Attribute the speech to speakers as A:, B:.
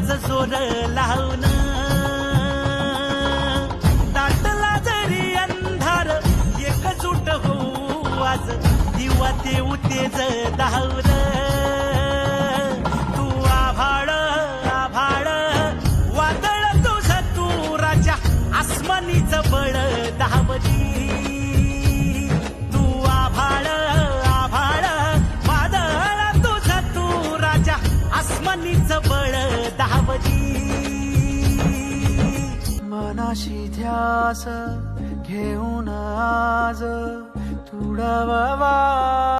A: आज जोर लावून दाटला जरी अंधार एकजूट होऊ आज दिवा देऊ तेज दावर तू आभाळ आभाळ वादळ तुझं तू राजा आसमानीच बळ दावली तू आभाळ आभाळ वादळ तुझं तू राजा आसमानीच बळ दावली मनाशी ध्यास घेऊन आज तुडवा